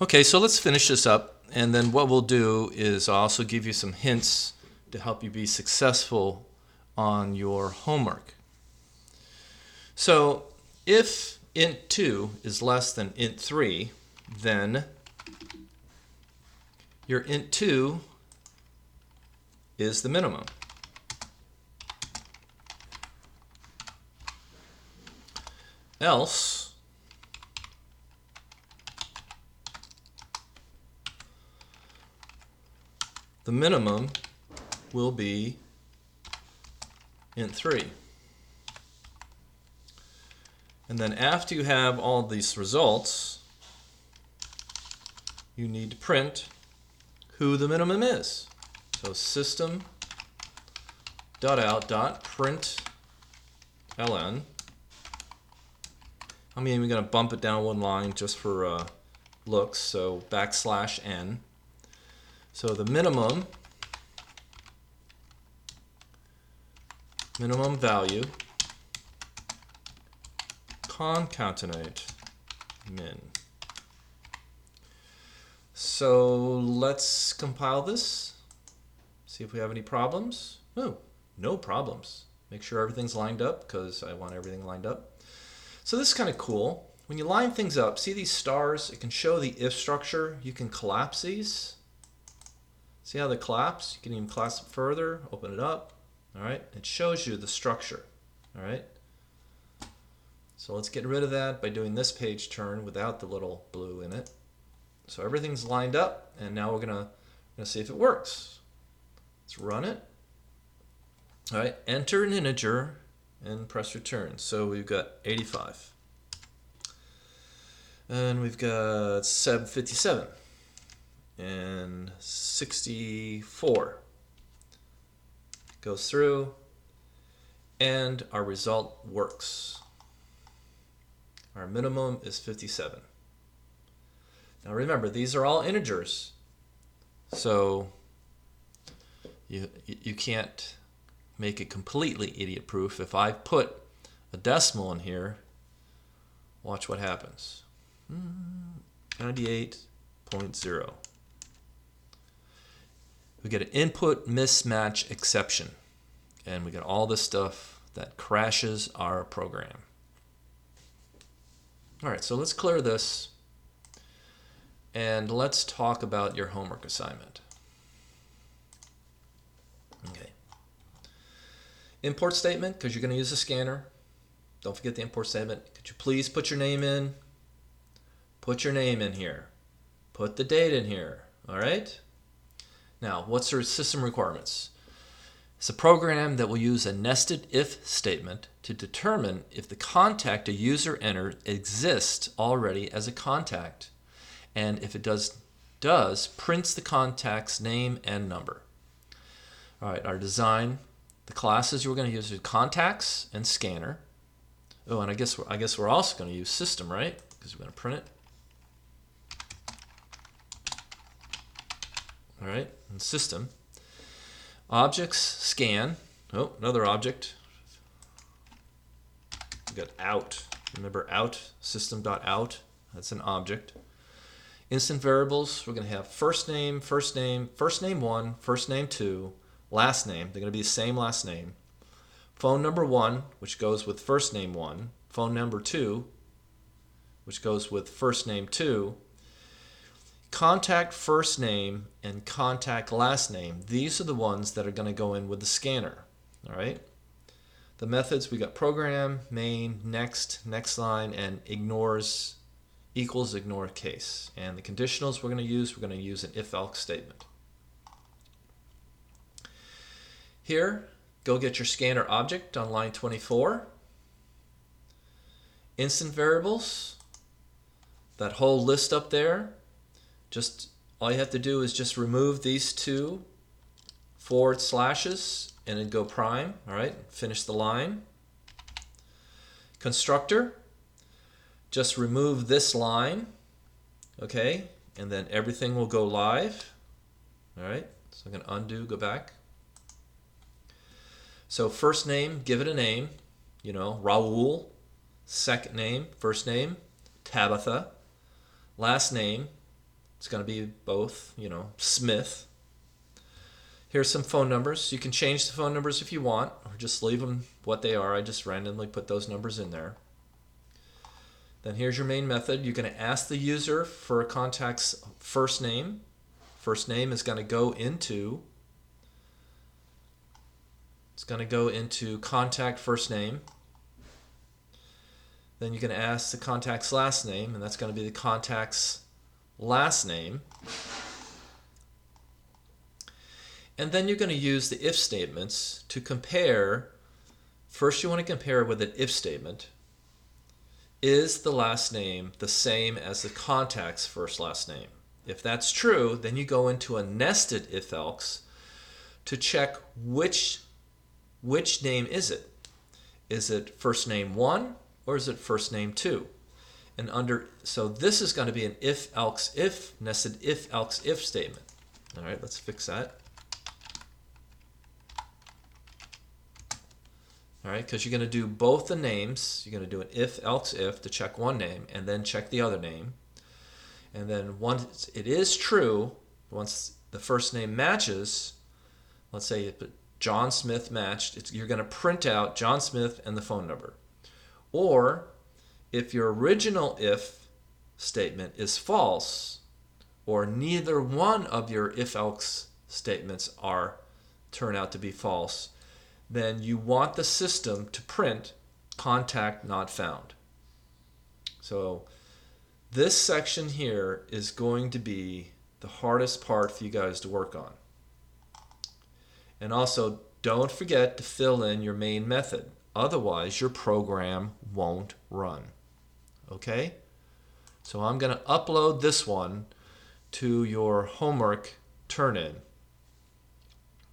Okay, so let's finish this up, and then what we'll do is I'll also give you some hints to help you be successful on your homework. So if int 2 is less than int 3, then your int 2 is the minimum. Else, the minimum will be int 3. And then after you have all these results, you need to print who the minimum is. So system.out.println. I'm even going to bump it down one line just for looks, so \n. So the minimum value concatenate min. So let's compile this, see if we have any problems. Oh, no problems. Make sure everything's lined up because I want everything lined up. So this is kind of cool. When you line things up, see these stars? It can show the if structure. You can collapse these. See how they collapse? You can even collapse it further, open it up. All right, it shows you the structure. All right. So let's get rid of that by doing this page turn without the little blue in it. So everything's lined up, and now we're gonna see if it works. Let's run it. All right, enter an integer and press return. So we've got 85. And we've got 757 and 64. Goes through, and our result works. Our minimum is 57. Now remember, these are all integers, so you can't make it completely idiot-proof. If I put a decimal in here, watch what happens. 98.0. We get an input mismatch exception, and we get all this stuff that crashes our program. All right, so let's clear this, and let's talk about your homework assignment. Okay. Import statement, because you're going to use a scanner. Don't forget the import statement. Could you please put your name in? Put your name in here. Put the date in here. All right? Now, what's our system requirements? It's a program that will use a nested if statement to determine if the contact a user entered exists already as a contact. And if it does, prints the contact's name and number. All right, our design, the classes we're going to use are contacts and scanner. Oh, and I guess we're also going to use system, right? Because we're going to print it. All right, and system. Objects, scan. Oh, another object. We got out. Remember out, system.out. That's an object. Instant variables, we're going to have first name 1, first name 2, last name. They're going to be the same last name. Phone number 1, which goes with first name 1. Phone number 2, which goes with first name 2. Contact first name and contact last name. These are the ones that are going to go in with the scanner. All right. The methods, we got program, main, next line, and ignores equals ignore case. And the conditionals we're going to use an if-else statement. Here, go get your scanner object on line 24. Instant variables, that whole list up there. Just all you have to do is just remove these two forward slashes and then go prime. All right, finish the line. Constructor, just remove this line, okay, and then everything will go live. All right, so I'm going to undo, go back. So first name, give it a name, Raul. Second name, first name, Tabitha. Last name, It's going to be both, Smith. Here's some phone numbers. You can change the phone numbers if you want, or just leave them what they are. I just randomly put those numbers in there. Then here's your main method. You're going to ask the user for a contact's first name. First name is going to go into contact first name. Then you're going to ask the contact's last name, and that's going to be the contact's last name. And then you're going to use the if statements to compare. First, you want to compare with an if statement. Is the last name the same as the contact's first last name? If that's true, then you go into a nested if-else to check which name is it. Is it first name 1 or is it first name 2? And so this is going to be an if-else if, nested if-else if statement. All right, let's fix that. All right, because you're going to do both the names. You're going to do an if-else if to check one name and then check the other name. And then once it is true, once the first name matches, let's say John Smith matched, you're going to print out John Smith and the phone number. Or if your original if statement is false, or neither one of your if-else statements turn out to be false, then you want the system to print contact not found. So this section here is going to be the hardest part for you guys to work on. And also, don't forget to fill in your main method. Otherwise, your program won't run. Okay? So I'm going to upload this one to your homework turn-in.